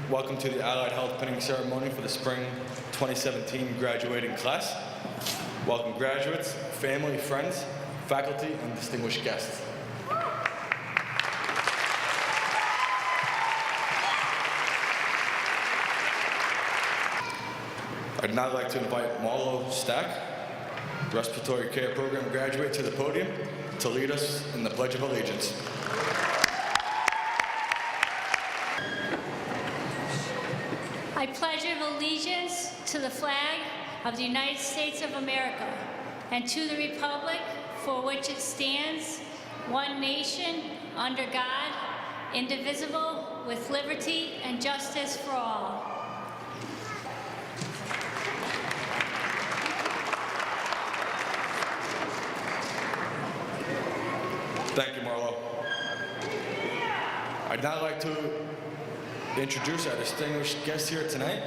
Welcome to the Allied Health pinning ceremony for the spring 2017 graduating class. Welcome graduates, family, friends, faculty, and distinguished guests. I'd now like to invite Marlo Stack, Respiratory Care Program graduate, to the podium to lead us in the Pledge of Allegiance. I pledge allegiance to the flag of the United States of America and to the republic for which it stands, one nation, under God, indivisible, with liberty and justice for all. Thank you, Marlo. I'd now like to introduce our distinguished guest here tonight,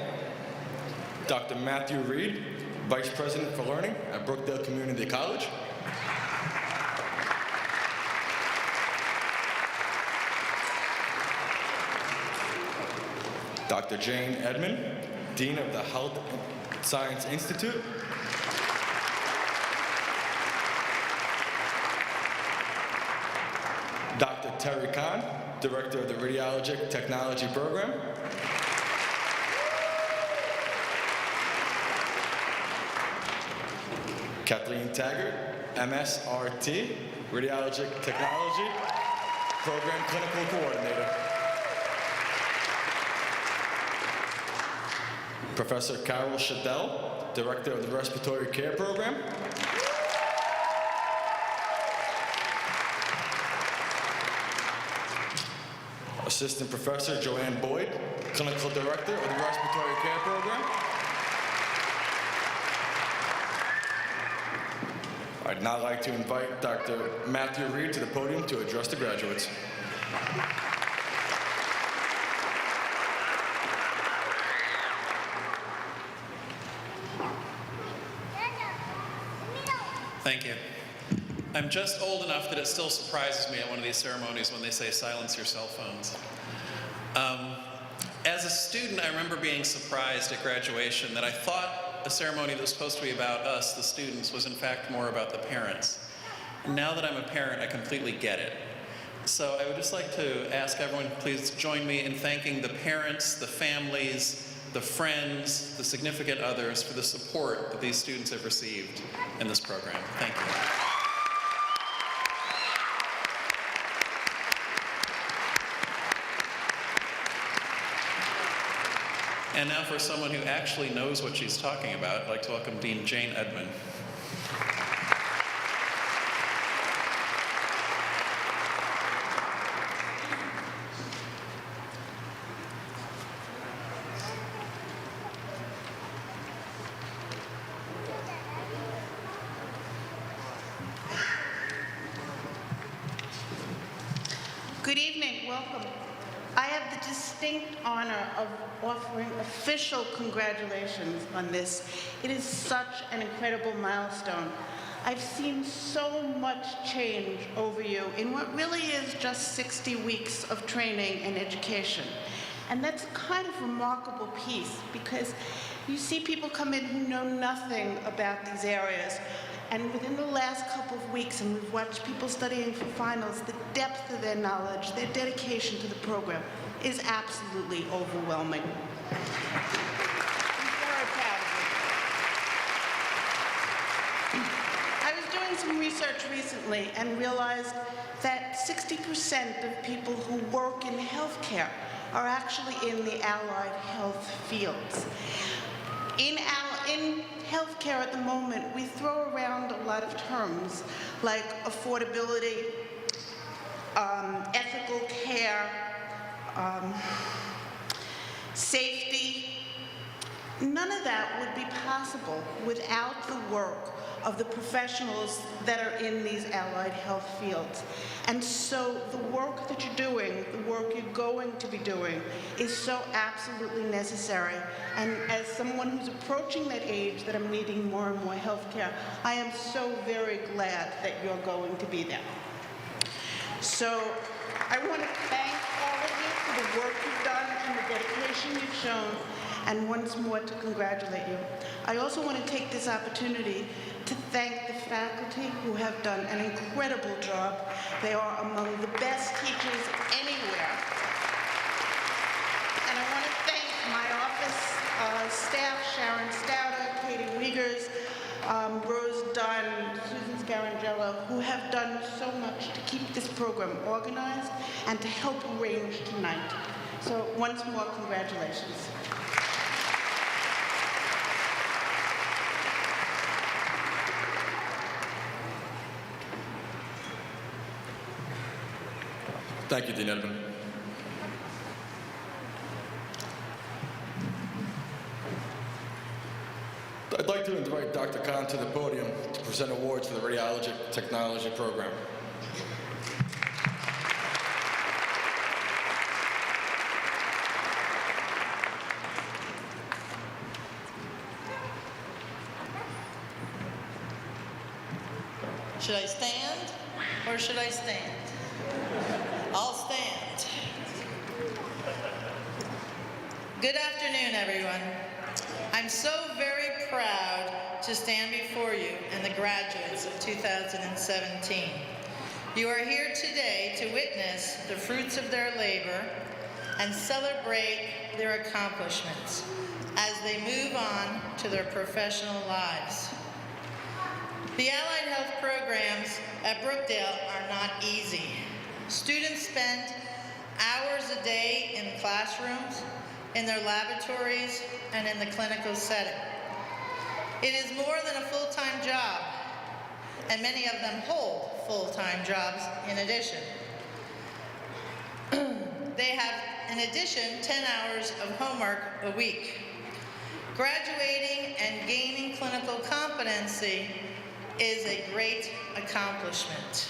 Dr. Matthew Reed, Vice President for Learning at Brookdale Community College. Dr. Jane Edmond, Dean of the Health Science Institute. Dr. Terry Kahn, Director of the Radiologic Technology Program. Kathleen Taggart, MSRT, Radiologic Technology Program Clinical Coordinator. Professor Carol Shadell, Director of the Respiratory Care Program. Assistant Professor Joanne Boyd, Clinical Director of the Respiratory Care Program. I'd now like to invite Dr. Matthew Reed to the podium to address the graduates. Thank you. I'm just old enough that it still surprises me at one of these ceremonies when they say silence your cell phones. As a student, I remember being surprised at graduation that I thought a ceremony that was supposed to be about us, the students, was in fact more about the parents. And now that I'm a parent, I completely get it. So I would just like to ask everyone, please join me in thanking the parents, the families, the friends, the significant others for the support that these students have received in this program. Thank you. And now for someone who actually knows what she's talking about, I'd like to welcome Dean Jane Edmond. Good evening, welcome. I have the distinct honor of offering official congratulations on this. It is such an incredible milestone. I've seen so much change over you in what really is just 60 weeks of training and education. And that's a kind of remarkable piece because you see people come in who know nothing about these areas. And within the last couple of weeks, and we've watched people studying for finals, the depth of their knowledge, their dedication to the program is absolutely overwhelming. I'm very proud of you. I was doing some research recently and realized that 60% of people who work in healthcare are actually in the allied health fields. In healthcare at the moment, we throw around a lot of terms like affordability, ethical care, safety. None of that would be possible without the work of the professionals that are in these allied health fields. And so the work that you're doing, the work you're going to be doing, is so absolutely necessary. And as someone who's approaching that age that I'm needing more and more healthcare, I am so very glad that you're going to be there. So I want to thank all of you for the work you've done and the dedication you've shown, and once more to congratulate you. I also want to take this opportunity to thank the faculty who have done an incredible job. They are among the best teachers anywhere. And I want to thank my office staff, Sharon Stouter, Katie Wiegers, Rose Dunn, Susan Scarangello, who have done so much to keep this program organized and to help arrange tonight. So once more, congratulations. Thank you, Dean Edmond. I'd like to invite Dr. Khan to the podium to present awards for the Radiologic Technology Program. Should I stand or should I stand? I'll stand. Good afternoon, everyone. I'm so very proud to stand before you and the graduates of 2017. You are here today to witness the fruits of their labor and celebrate their accomplishments as they move on to their professional lives. The allied health programs at Brookdale are not easy. Students spend hours a day in classrooms, in their laboratories, and in the clinical setting. It is more than a full-time job, and many of them hold full-time jobs in addition. They have, in addition, 10 hours of homework a week. Graduating and gaining clinical competency is a great accomplishment.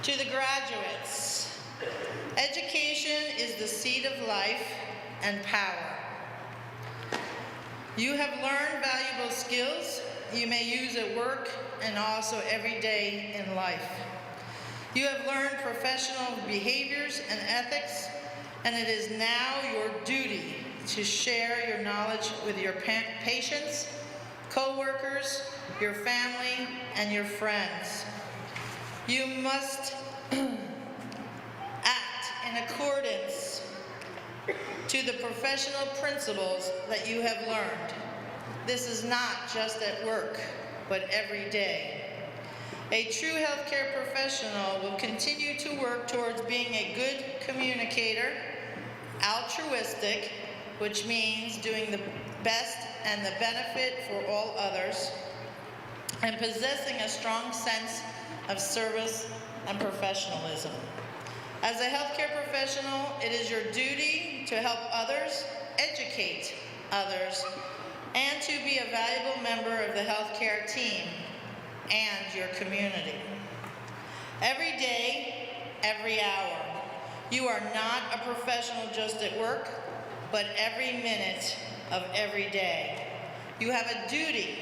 To the graduates, education is the seed of life and power. You have learned valuable skills you may use at work and also every day in life. You have learned professional behaviors and ethics, and it is now your duty to share your knowledge with your patients, co-workers, your family, and your friends. You must act in accordance to the professional principles that you have learned. This is not just at work, but every day. A true healthcare professional will continue to work towards being a good communicator, altruistic, which means doing the best and the benefit for all others, and possessing a strong sense of service and professionalism. As a healthcare professional, it is your duty to help others, educate others, and to be a valuable member of the healthcare team and your community. Every day, every hour, you are not a professional just at work, but every minute of every day. You have a duty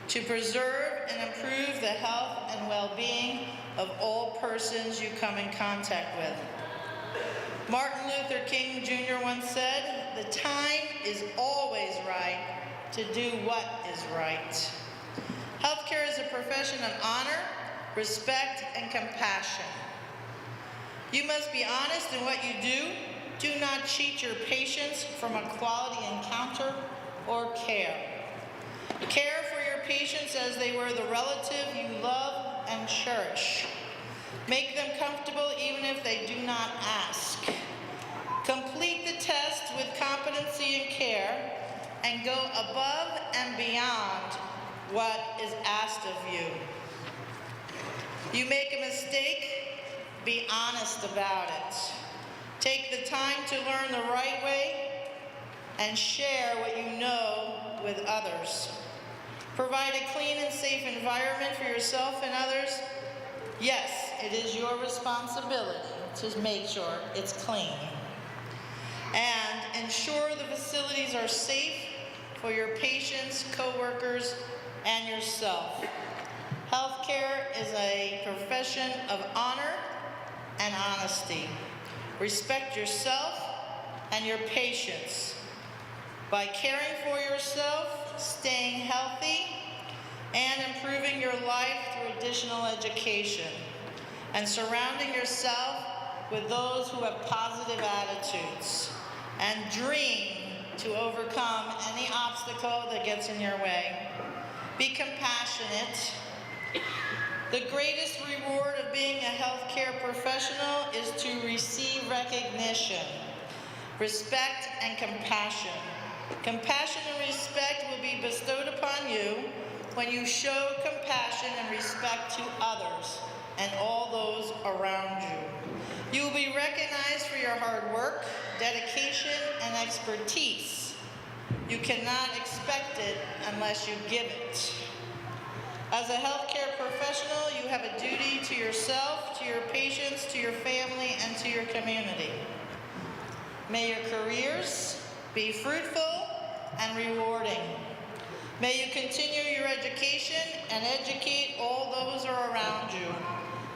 to preserve and improve the health and well-being of all persons you come in contact with. Martin Luther King Jr. once said, "The time is always right to do what is right." Healthcare is a profession of honor, respect, and compassion. You must be honest in what you do. Do not cheat your patients from a quality encounter or care. Care for your patients as they were the relative you love and cherish. Make them comfortable even if they do not ask. Complete the test with competency and care, and go above and beyond what is asked of you. You make a mistake, be honest about it. Take the time to learn the right way and share what you know with others. Provide a clean and safe environment for yourself and others. Yes, it is your responsibility to make sure it's clean. And ensure the facilities are safe for your patients, co-workers, and yourself. Healthcare is a profession of honor, and honesty. Respect yourself and your patients by caring for yourself, staying healthy, and improving your life through additional education, and surrounding yourself with those who have positive attitudes, and dream to overcome any obstacle that gets in your way. Be compassionate. The greatest reward of being a healthcare professional is to receive recognition, respect, and compassion. Compassion and respect will be bestowed upon you when you show compassion and respect to others and all those around you. You will be recognized for your hard work, dedication, and expertise. You cannot expect it unless you give it. As a healthcare professional, you have a duty to yourself, to your patients, to your family, and to your community. May your careers be fruitful and rewarding. May you continue your education and educate all those who are around you.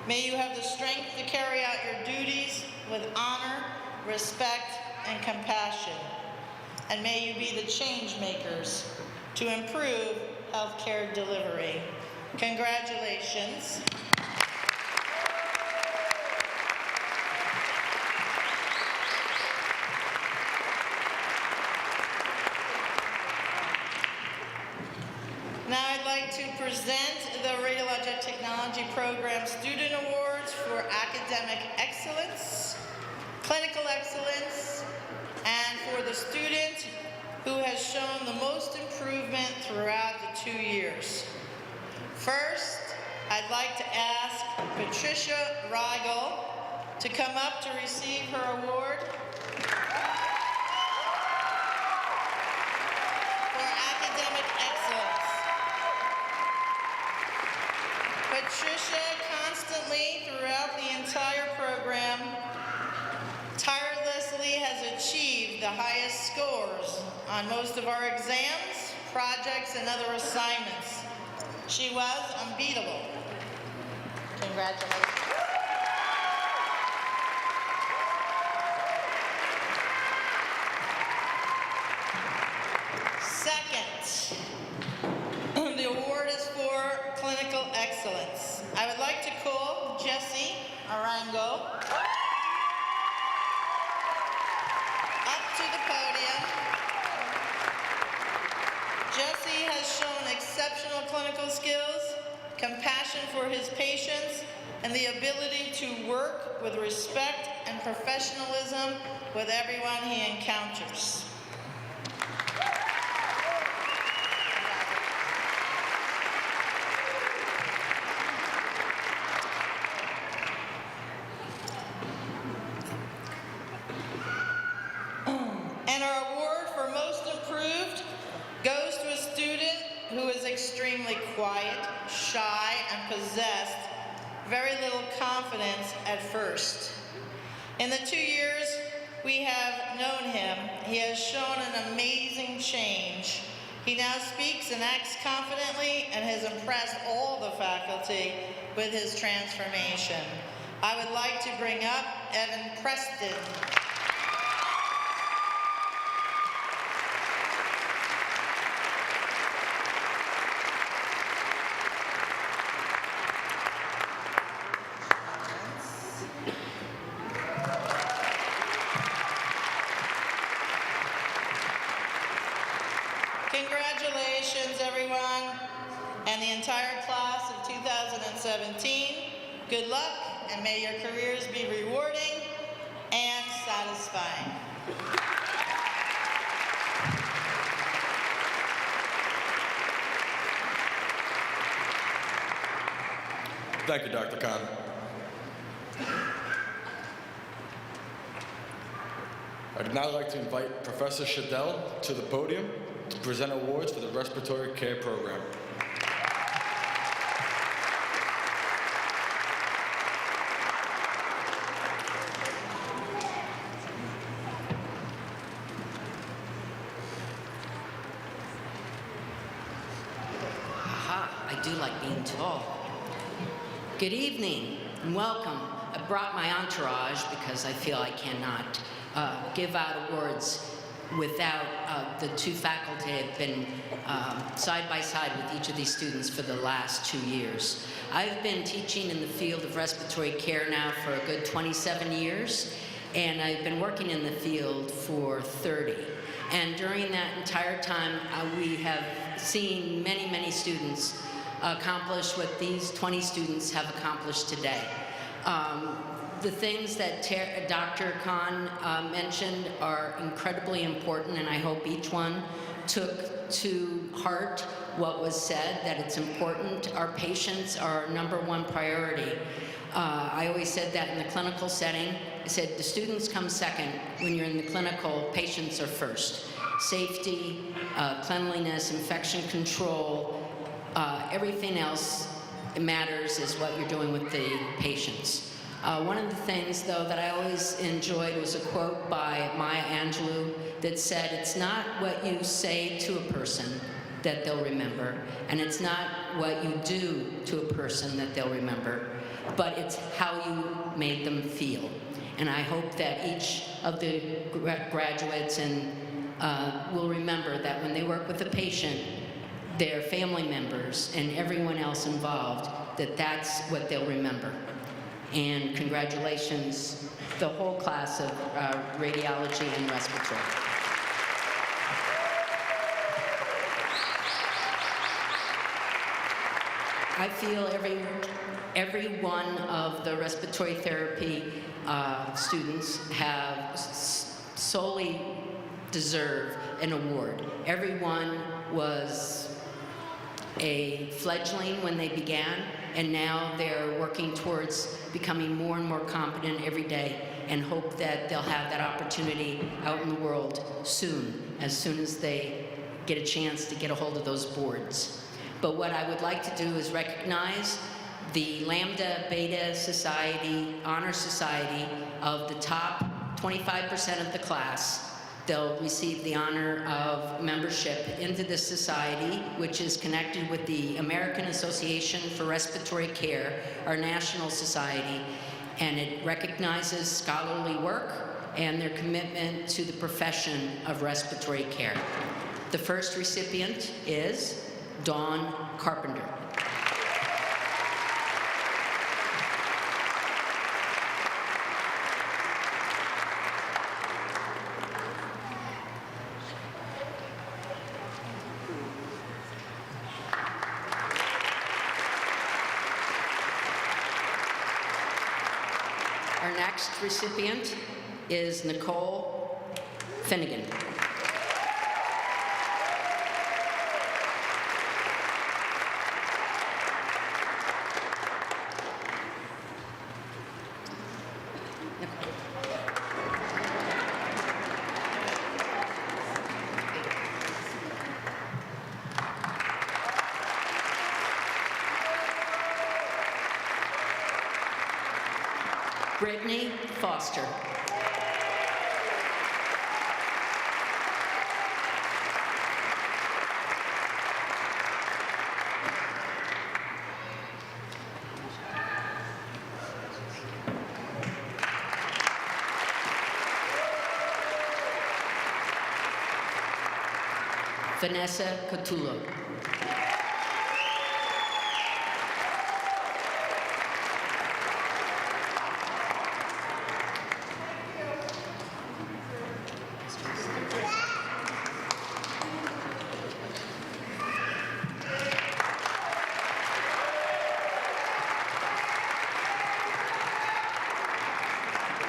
May you have the strength to carry out your duties with honor, respect, and compassion. And may you be the change makers to improve healthcare delivery. Congratulations. Now I'd like to present the Radiologic Technology Program Student Awards for Academic Excellence, Clinical Excellence, and for the student who has shown the most improvement throughout the 2 years. First, I'd like to ask Patricia Rigel to come up to receive her award for academic excellence. Patricia constantly, throughout the entire program, tirelessly has achieved the highest scores on most of our exams, projects, and other assignments. She was unbeatable. Congratulations. Second, the award is for clinical excellence. I would like to call Jessie Arango up to the podium. Jessie has shown exceptional clinical skills, compassion for his patients, and the ability to work with respect and professionalism with everyone he encounters. And our award for most improved goes to a student who is extremely quiet, shy, and possessed very little confidence at first. In the 2 years we have known him, he has shown an amazing change. He now speaks and acts confidently and has impressed all the faculty with his transformation. I would like to bring up Evan Preston. Congratulations, everyone, and the entire class of 2017. Good luck, and may your careers be rewarding and satisfying. Thank you, Dr. Khan. I'd now like to invite Professor Shadell to the podium to present awards for the Respiratory Care Program. Aha, I do like being tall. Good evening and welcome brought my entourage because I feel I cannot give out awards without the two faculty have been side by side with each of these students for the last 2 years. I've been teaching in the field of respiratory care now for a good 27 years, and I've been working in the field for 30. And during that entire time, we have seen many, many students accomplish what these 20 students have accomplished today. The things that Dr. Khan mentioned are incredibly important, and I hope each one took to heart what was said, that it's important. Our patients are our #1 priority. I always said that in the clinical setting. I said the students come second. When you're in the clinical, patients are first. Safety, cleanliness, infection control, everything else matters is what you're doing with the patients. One of the things, though, that I always enjoyed was a quote by Maya Angelou that said, "It's not what you say to a person that they'll remember, and it's not what you do to a person that they'll remember, but it's how you made them feel." And I hope that each of the graduates will remember that when they work with a patient, their family members and everyone else involved, that's what they'll remember. And congratulations, the whole class of radiology and respiratory. I feel every one of the respiratory therapy students have solely deserve an award. Everyone was a fledgling when they began, and now they're working towards becoming more and more competent every day, and hope that they'll have that opportunity out in the world soon as they get a chance to get a hold of those boards. But what I would like to do is recognize the Lambda Beta Society, Honor Society, of the top 25% of the class. They'll receive the honor of membership into this society, which is connected with the American Association for Respiratory Care, our national society, and it recognizes scholarly work and their commitment to the profession of respiratory care. The first recipient is Dawn Carpenter. Our next recipient is Nicole Finnegan. Brittany Foster. Vanessa Cotullo.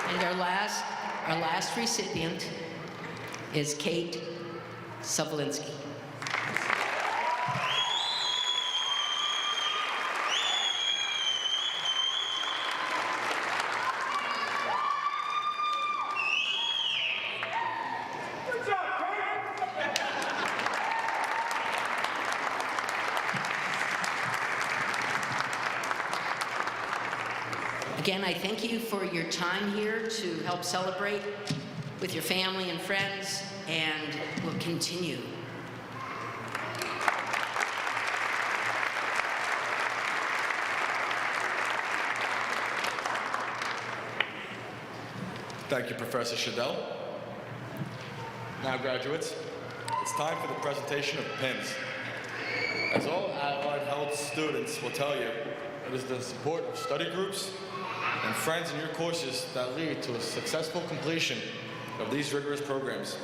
And our last recipient is Kate Savolinsky. Again, I thank you for your time here to help celebrate with your family and friends, and we'll continue. Thank you, Professor Shadell. Now, graduates, it's time for the presentation of pins. As all Allied Health students will tell you, it is the support of study groups and friends in your courses that lead to a successful completion of these rigorous programs.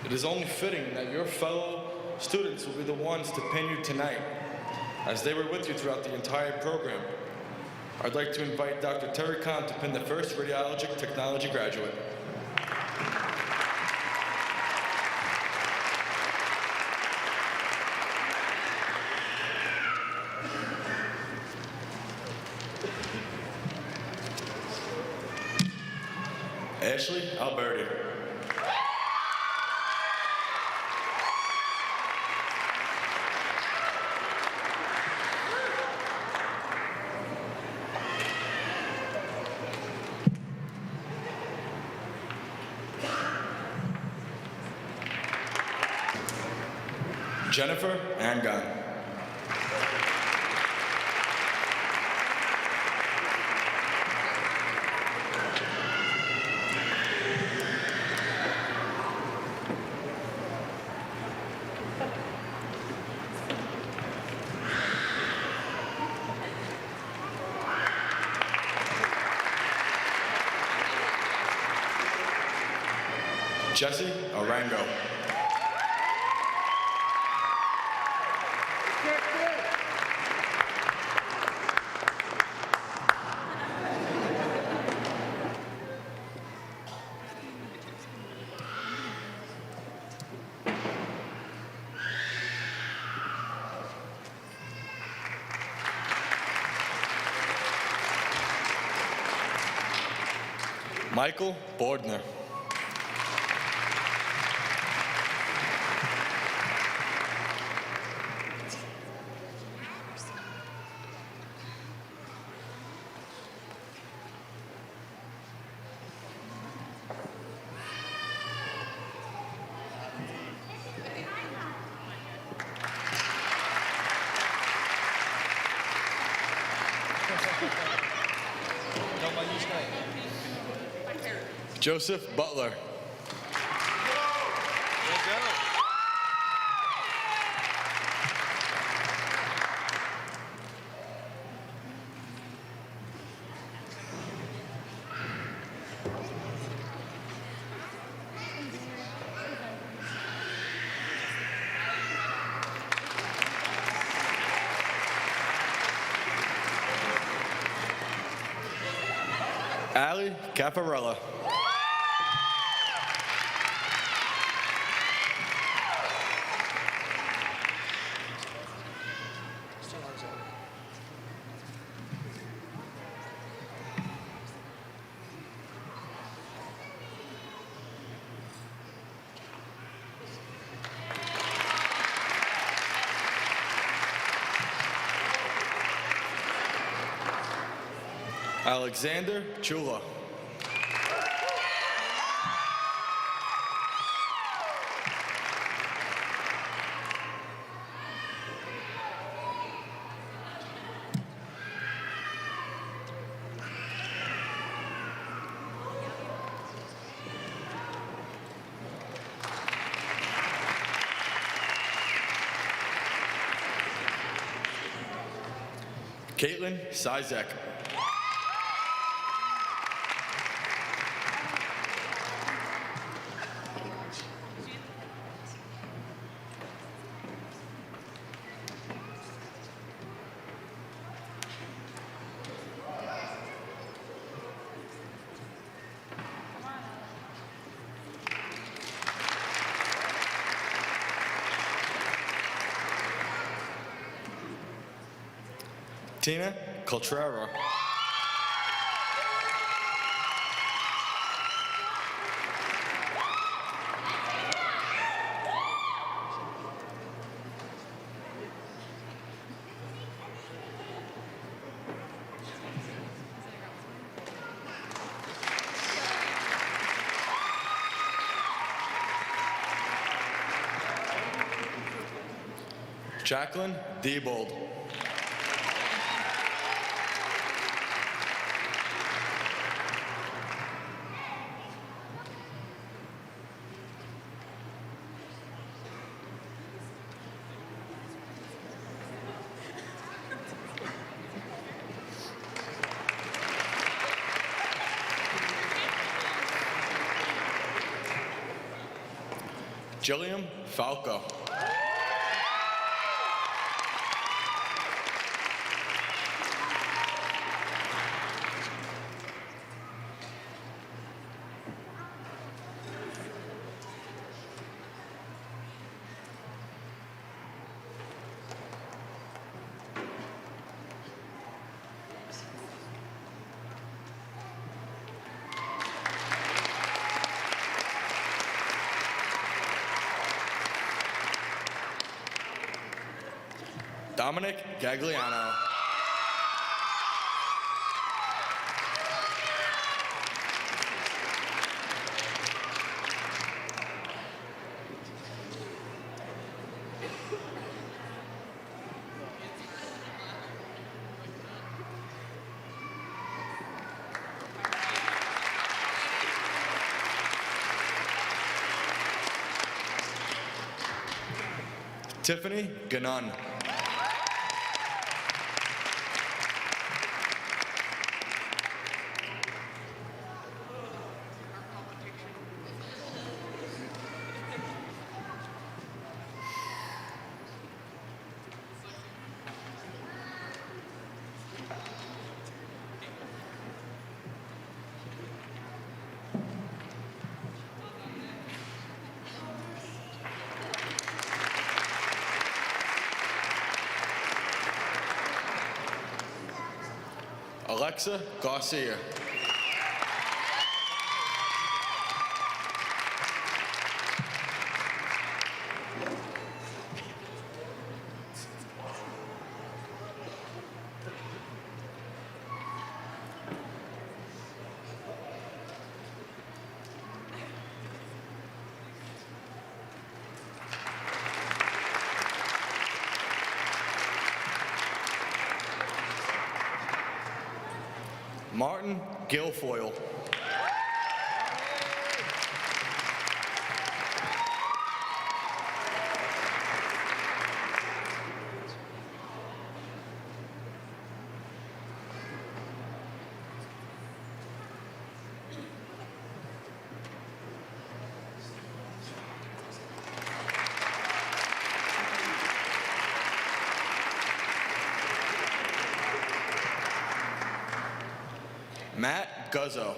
It is only fitting that your fellow students will be the ones to pin you tonight, as they were with you throughout the entire program. I'd like to invite Dr. Terry Kahn to pin the first radiologic technology graduate. Ashley Alberti. Jennifer Angon. Jesse Arango. Michael Bordner. Joseph Butler. Ali Caffarella. Alexander Chula. Caitlin Sizek. Tina Coltrera. Jacqueline Diebold. Jillian Falco. Dominic Gagliano. Tiffany Ganun. Alexa Garcia. Martin Guilfoyle. Matt Guzzo.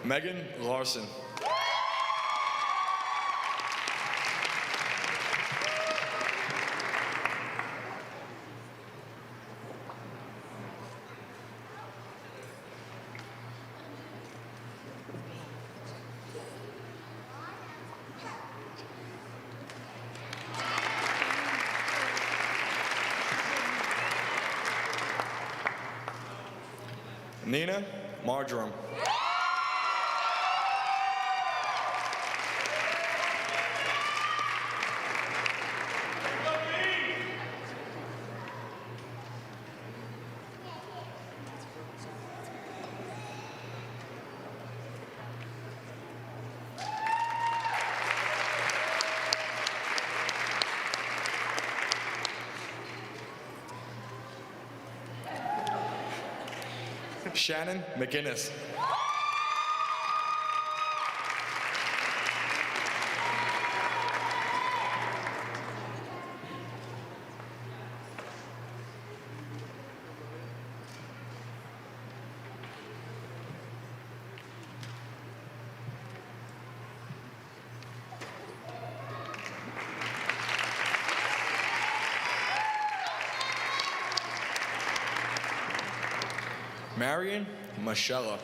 Megan Larson. Nina Marjoram. Shannon McGinnis. Marion Michella.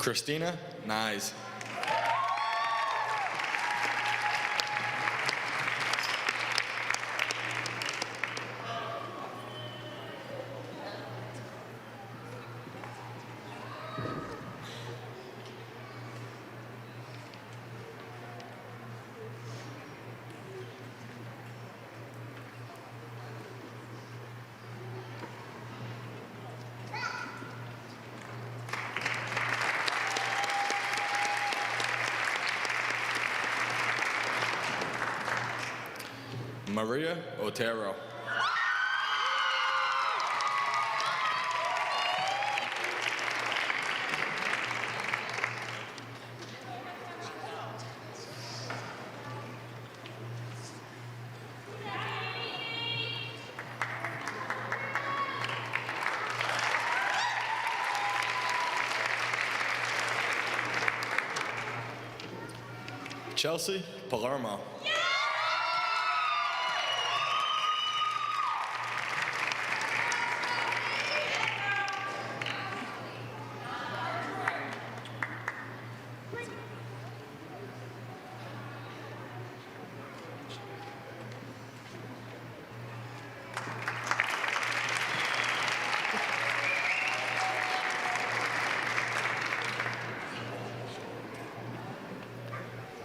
Christina Nyes. Maria Otero. Chelsea Palermo.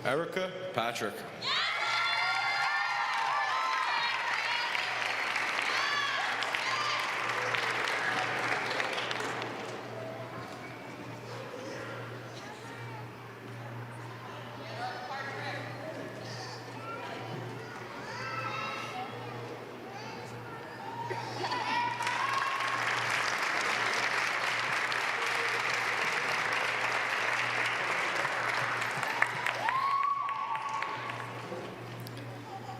Erica Patrick.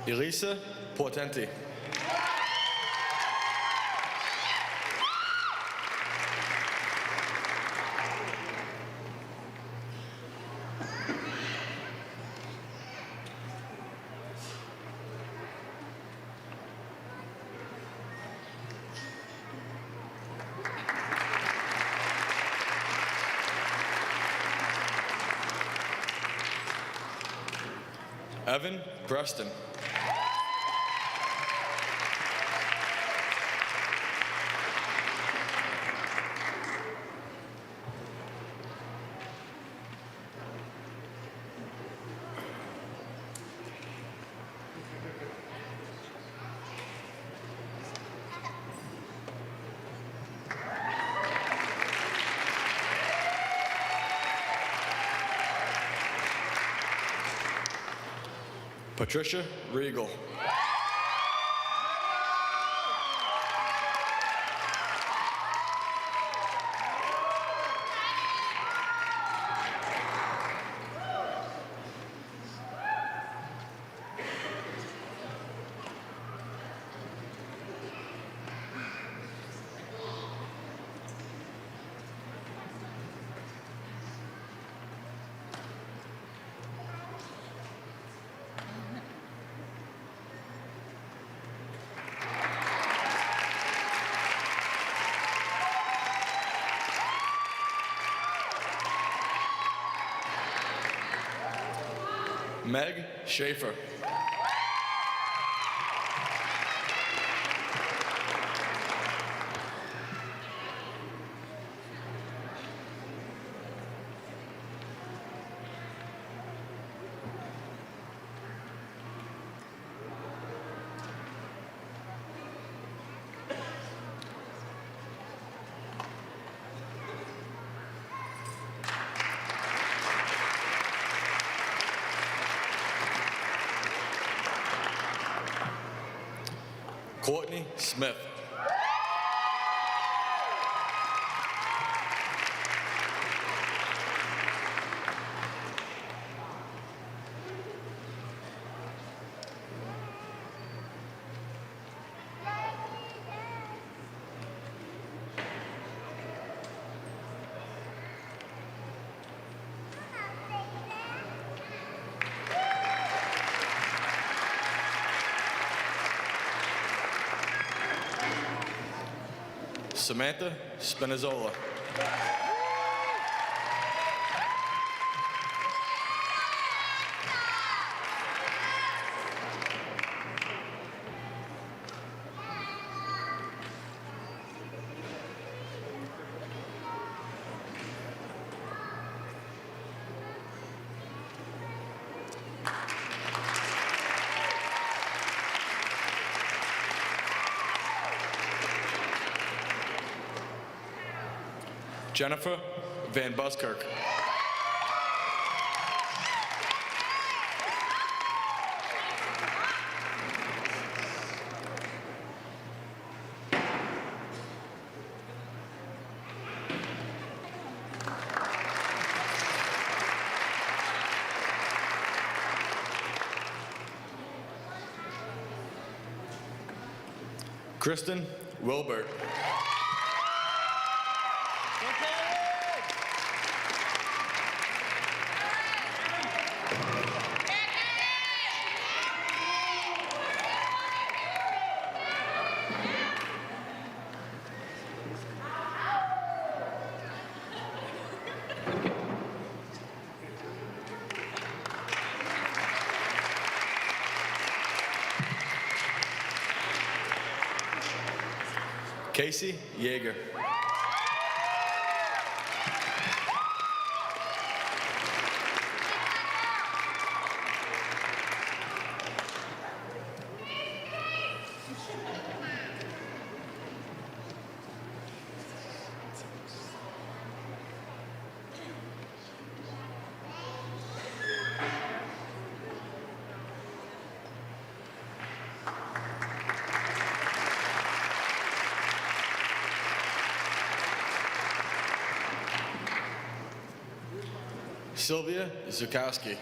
Elisa Portenti. Evan Preston. Patricia Regal. Meg Schaefer. Courtney Smith. Samantha Spinazzola. Jennifer Van Buskirk. Kristen Wilbert. Casey Yeager. Sylvia Zukowski.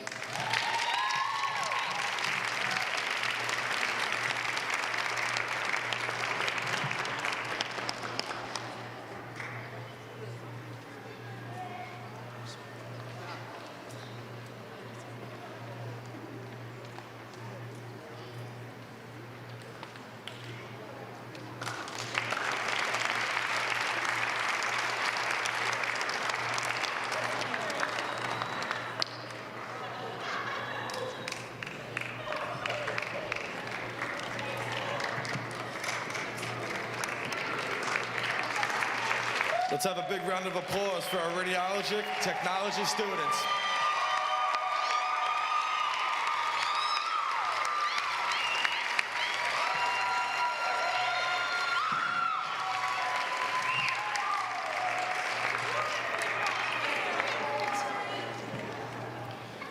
Let's have a big round of applause for our radiology technology students.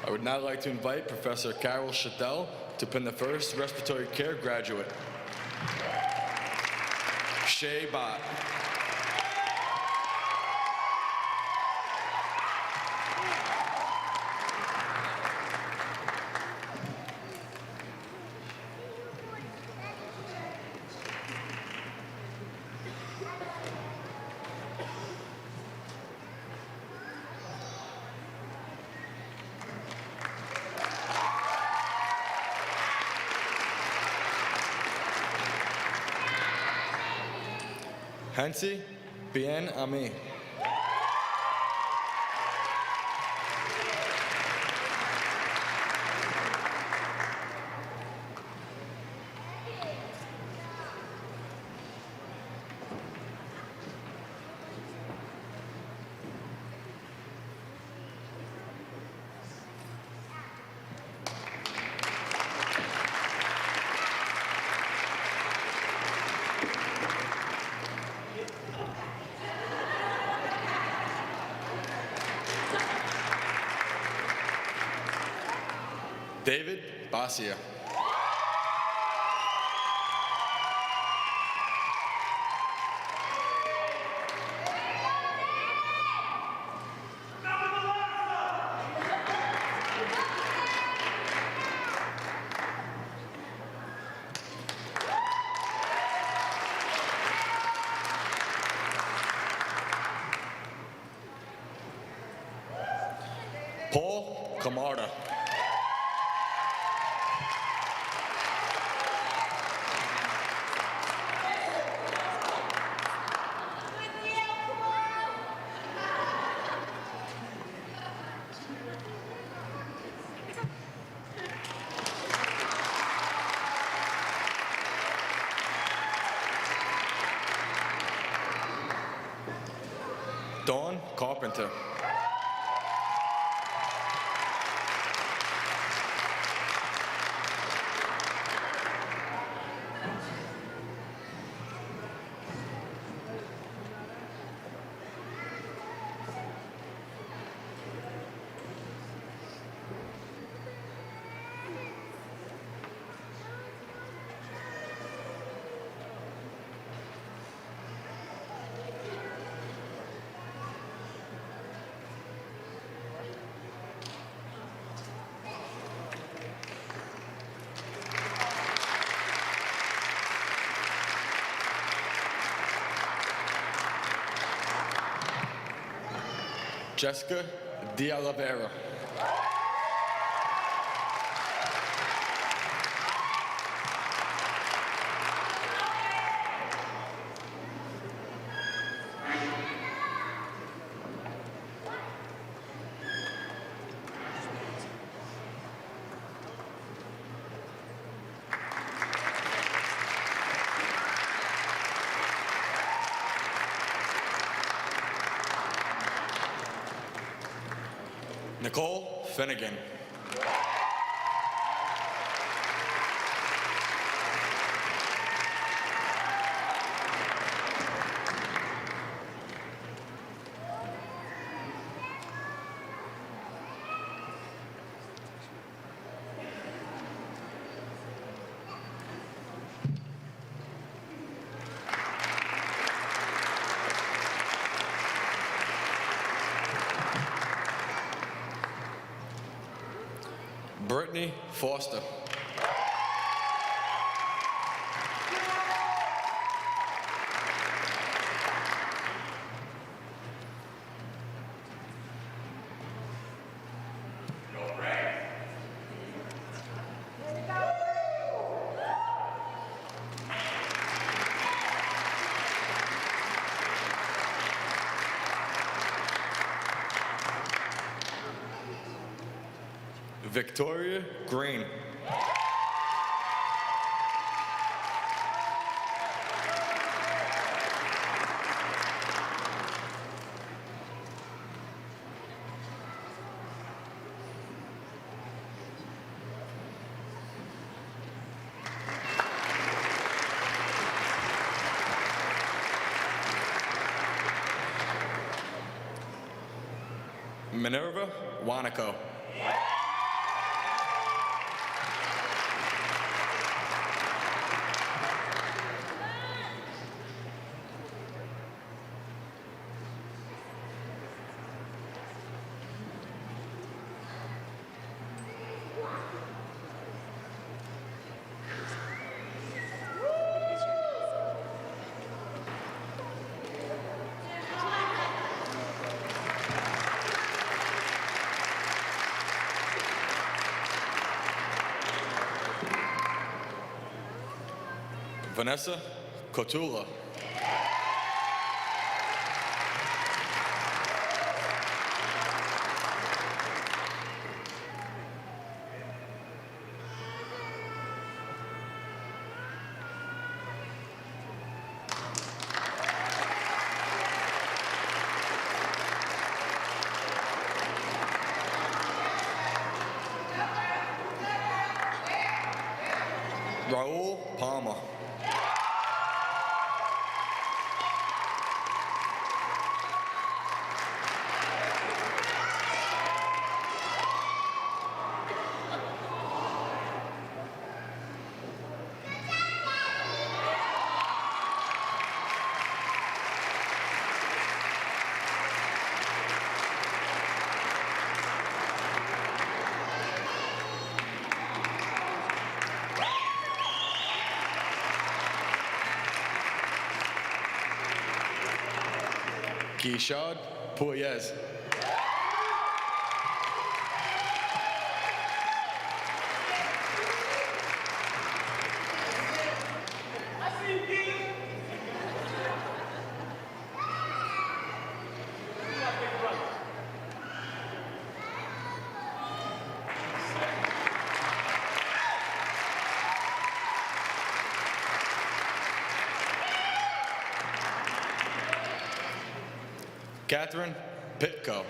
I would now like to invite Professor Carol Chattel to pin the first respiratory care graduate, Shay Bott. Hansi Bien Ami. David Basia. Paul Camarda. Dawn Carpenter. Jessica De Oliveira. Nicole Finnegan. Brittany Foster. Victoria Green. Minerva Wanico. Vanessa Cotula. Raul Palmer. Kishad Pueyes. Catherine Pitko.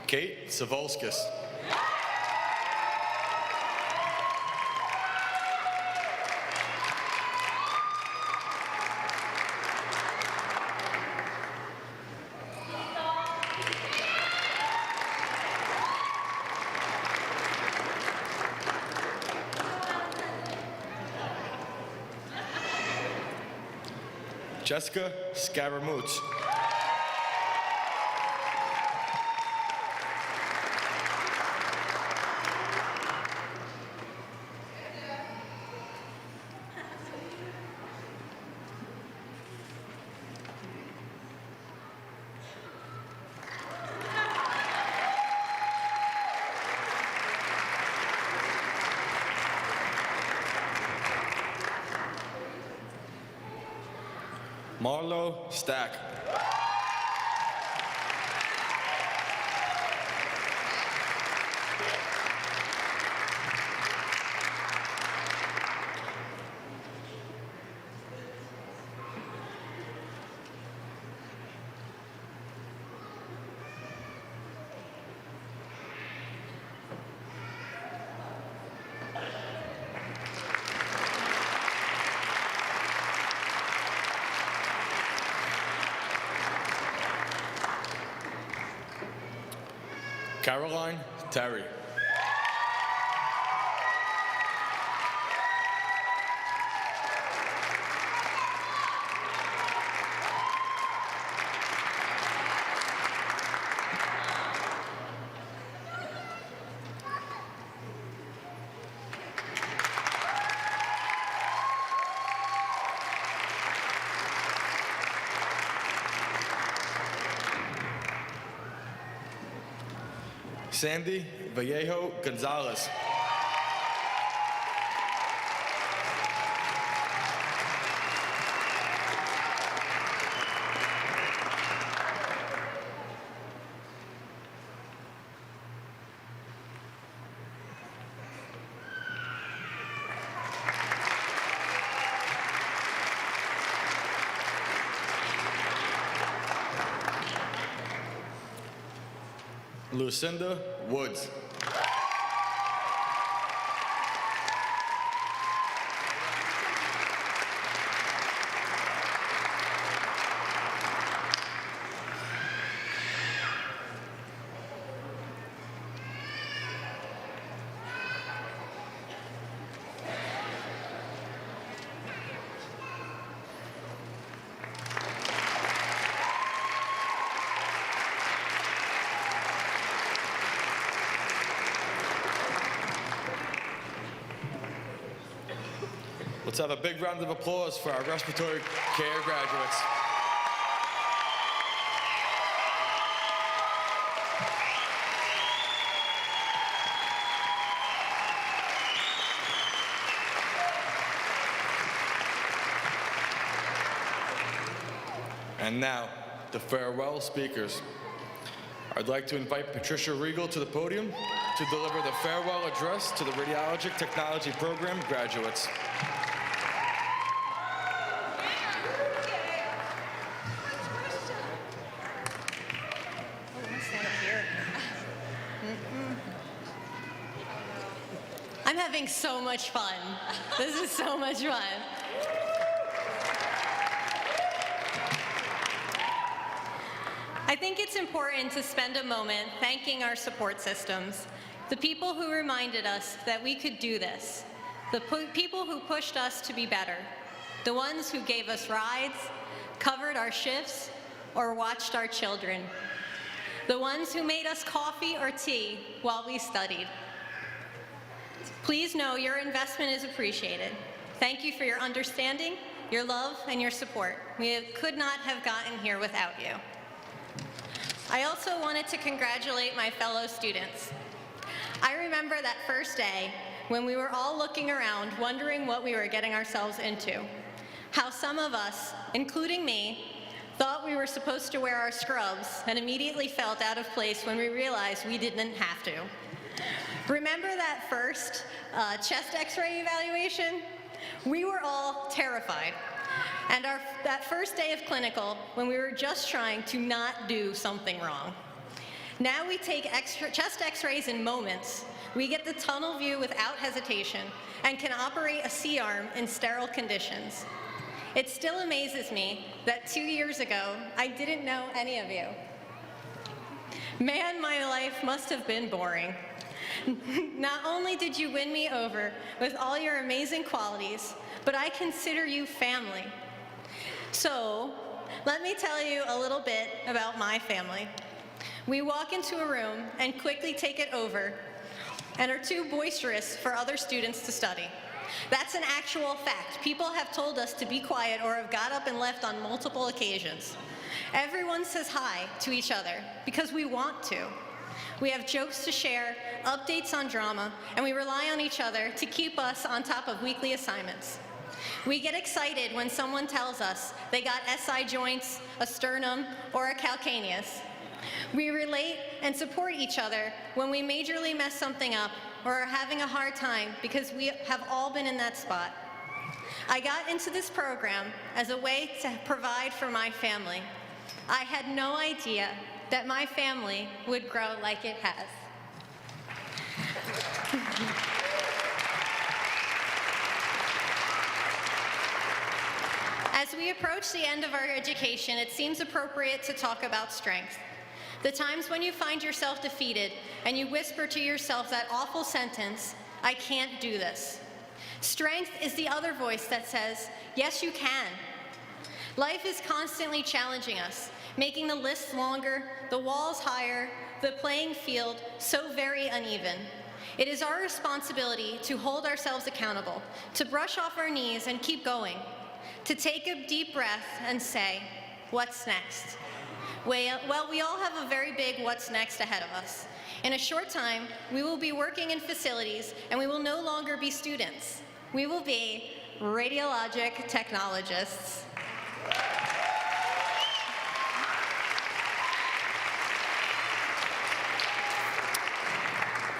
Kate Savolskis. Jessica Scaramouche. Marlo Stack. Caroline Terry. Sandy Vallejo Gonzalez. Lucinda Woods. Let's have a big round of applause for our respiratory care graduates. And now, the farewell speakers. I'd like to invite Patricia Regal to the podium to deliver the farewell address to the Radiologic Technology Program graduates. I'm having so much fun. This is so much fun. I think it's important to spend a moment thanking our support systems, the people who reminded us that we could do this, the people who pushed us to be better, the ones who gave us rides, covered our shifts, or watched our children, the ones who made us coffee or tea while we studied. Please know your investment is appreciated. Thank you for your understanding, your love, and your support. We could not have gotten here without you. I also wanted to congratulate my fellow students. I remember that first day when we were all looking around wondering what we were getting ourselves into. How some of us, including me, thought we were supposed to wear our scrubs and immediately felt out of place when we realized we didn't have to. Remember that first chest x-ray evaluation? We were all terrified. And that first day of clinical, when we were just trying to not do something wrong. Now we take chest x-rays in moments. We get the tunnel view without hesitation and can operate a C-arm in sterile conditions. It still amazes me that 2 years ago, I didn't know any of you. Man, my life must have been boring. Not only did you win me over with all your amazing qualities, but I consider you family. So, let me tell you a little bit about my family. We walk into a room and quickly take it over and are too boisterous for other students to study. That's an actual fact. People have told us to be quiet or have got up and left on multiple occasions. Everyone says hi to each other because we want to. We have jokes to share, updates on drama, and we rely on each other to keep us on top of weekly assignments. We get excited when someone tells us they got SI joints, a sternum, or a calcaneus. We relate and support each other when we majorly mess something up or are having a hard time because we have all been in that spot. I got into this program as a way to provide for my family. I had no idea that my family would grow like it has. As we approach the end of our education, it seems appropriate to talk about strength. The times when you find yourself defeated and you whisper to yourself that awful sentence, "I can't do this." Strength is the other voice that says, "Yes, you can." Life is constantly challenging us, making the lists longer, the walls higher, the playing field so very uneven. It is our responsibility to hold ourselves accountable, to brush off our knees and keep going, to take a deep breath and say, "What's next?" Well, we all have a very big what's next ahead of us. In a short time, we will be working in facilities and we will no longer be students. We will be radiologic technologists.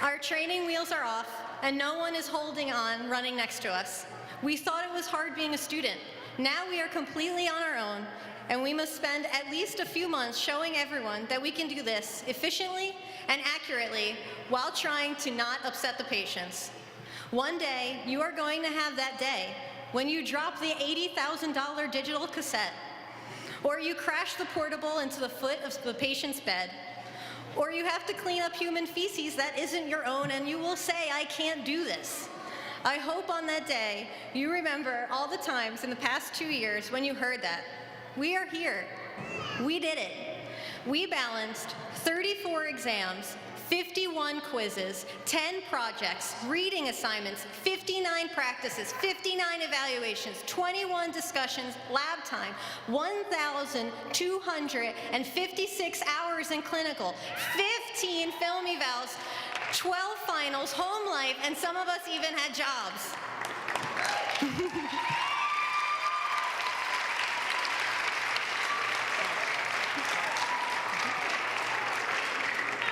Our training wheels are off and no one is holding on, running next to us. We thought it was hard being a student. Now we are completely on our own, and we must spend at least a few months showing everyone that we can do this efficiently and accurately while trying to not upset the patients. One day, you are going to have that day when you drop the $80,000 digital cassette, or you crash the portable into the foot of the patient's bed, or you have to clean up human feces that isn't your own and you will say, "I can't do this." I hope on that day you remember all the times in the past 2 years when you heard that. We are here. We did it. We balanced 34 exams, 51 quizzes, 10 projects, reading assignments, 59 practices, 59 evaluations, 21 discussions, lab time, 1,256 hours in clinical, 15 film evals, 12 finals, home life, and some of us even had jobs.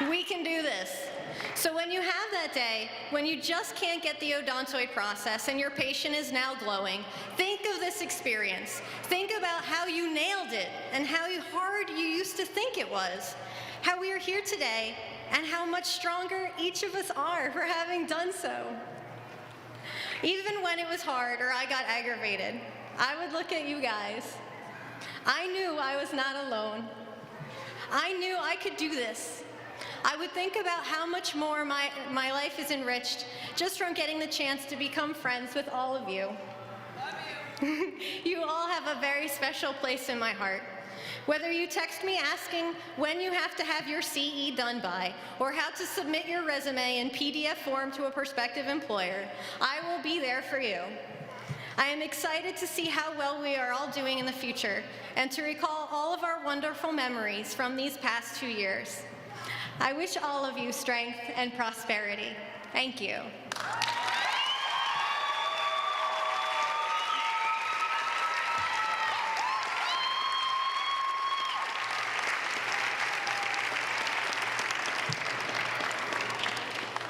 We can do this. So when you have that day, when you just can't get the odontoid process and your patient is now glowing, think of this experience. Think about how you nailed it and how hard you used to think it was. How we are here today and how much stronger each of us are for having done so. Even when it was hard or I got aggravated, I would look at you guys. I knew I was not alone. I knew I could do this. I would think about how much more my life is enriched just from getting the chance to become friends with all of you. Love you. You all have a very special place in my heart. Whether you text me asking when you have to have your CE done by, or how to submit your resume in PDF form to a prospective employer, I will be there for you. I am excited to see how well we are all doing in the future, and to recall all of our wonderful memories from these past 2 years. I wish all of you strength and prosperity. Thank you.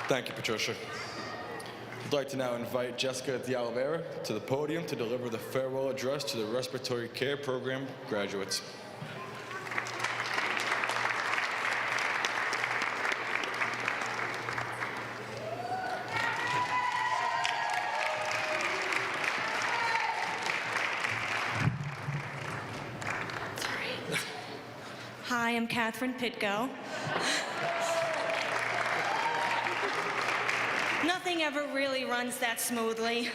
Thank you, Patricia. I'd like to now invite Jessica de Oliveira to the podium to deliver the farewell address to the Respiratory Care Program graduates. Hi, I'm Catherine Pitko. Nothing ever really runs that smoothly.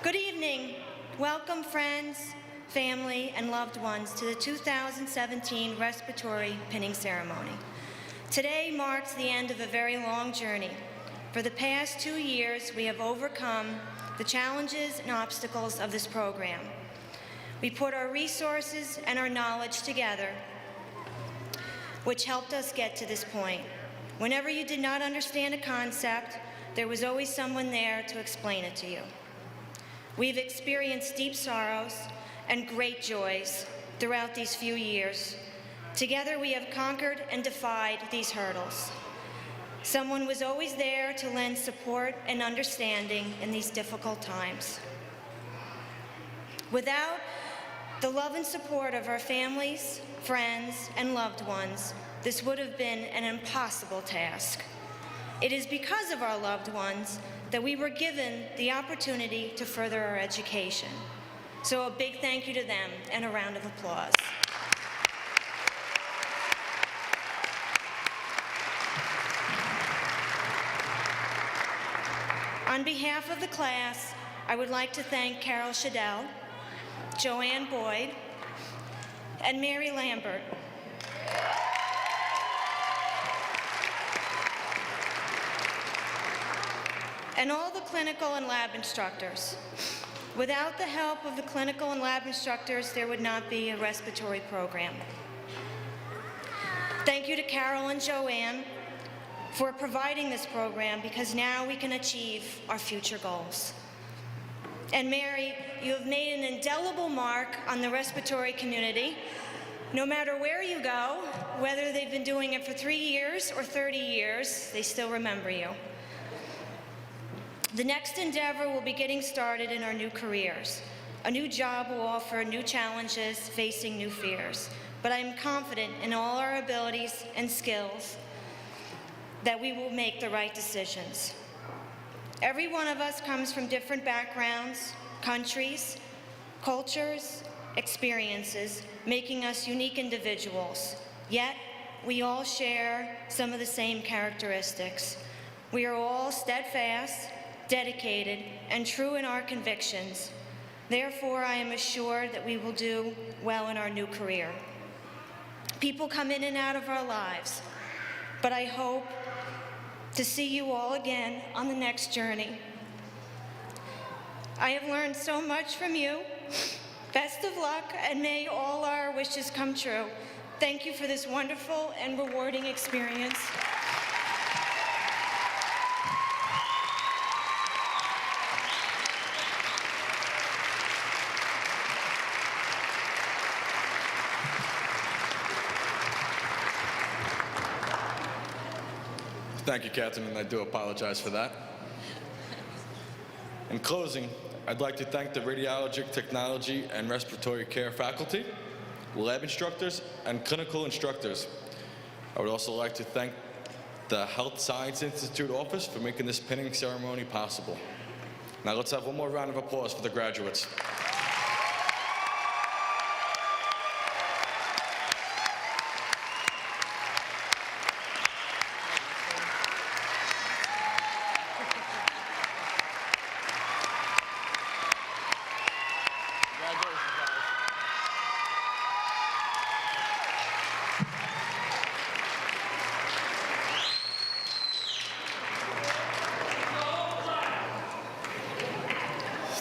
Good evening, Welcome, friends, family, and loved ones to the 2017 respiratory pinning ceremony. Today marks the end of a very long journey. For the past 2 years, we have overcome the challenges and obstacles of this program. We put our resources and our knowledge together, which helped us get to this point. Whenever you did not understand a concept, there was always someone there to explain it to you. We've experienced deep sorrows and great joys throughout these few years. Together, we have conquered and defied these hurdles. Someone was always there to lend support and understanding in these difficult times. Without the love and support of our families, friends, and loved ones, this would have been an impossible task. It is because of our loved ones that we were given the opportunity to further our education. So a big thank you to them and a round of applause. On behalf of the class, I would like to thank Carol Shadell, Joanne Boyd, and Mary Lambert. And all the clinical and lab instructors. Without the help of the clinical and lab instructors, there would not be a respiratory program. Thank you to Carol and Joanne for providing this program, because now we can achieve our future goals. And Mary, you have made an indelible mark on the respiratory community. No matter where you go, whether they've been doing it for 3 years or 30 years, they still remember you. The next endeavor will be getting started in our new careers. A new job will offer new challenges, facing new fears. But I am confident in all our abilities and skills that we will make the right decisions. Every one of us comes from different backgrounds, countries, cultures, experiences, making us unique individuals. Yet, we all share some of the same characteristics. We are all steadfast, dedicated, and true in our convictions. Therefore, I am assured that we will do well in our new career. People come in and out of our lives, but I hope to see you all again on the next journey. I have learned so much from you. Best of luck, and may all our wishes come true. Thank you for this wonderful and rewarding experience. Thank you, Catherine, and I do apologize for that. In closing, I'd like to thank the Radiologic Technology and Respiratory Care faculty, lab instructors, and clinical instructors. I would also like to thank the Health Science Institute office for making this pinning ceremony possible. Now let's have one more round of applause for the graduates.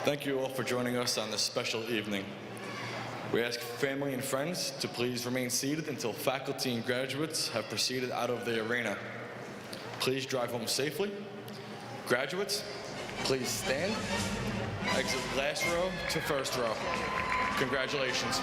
Thank you all for joining us on this special evening. We ask family and friends to please remain seated until faculty and graduates have proceeded out of the arena. Please drive home safely. Graduates, please stand. Exit last row to first row. Congratulations.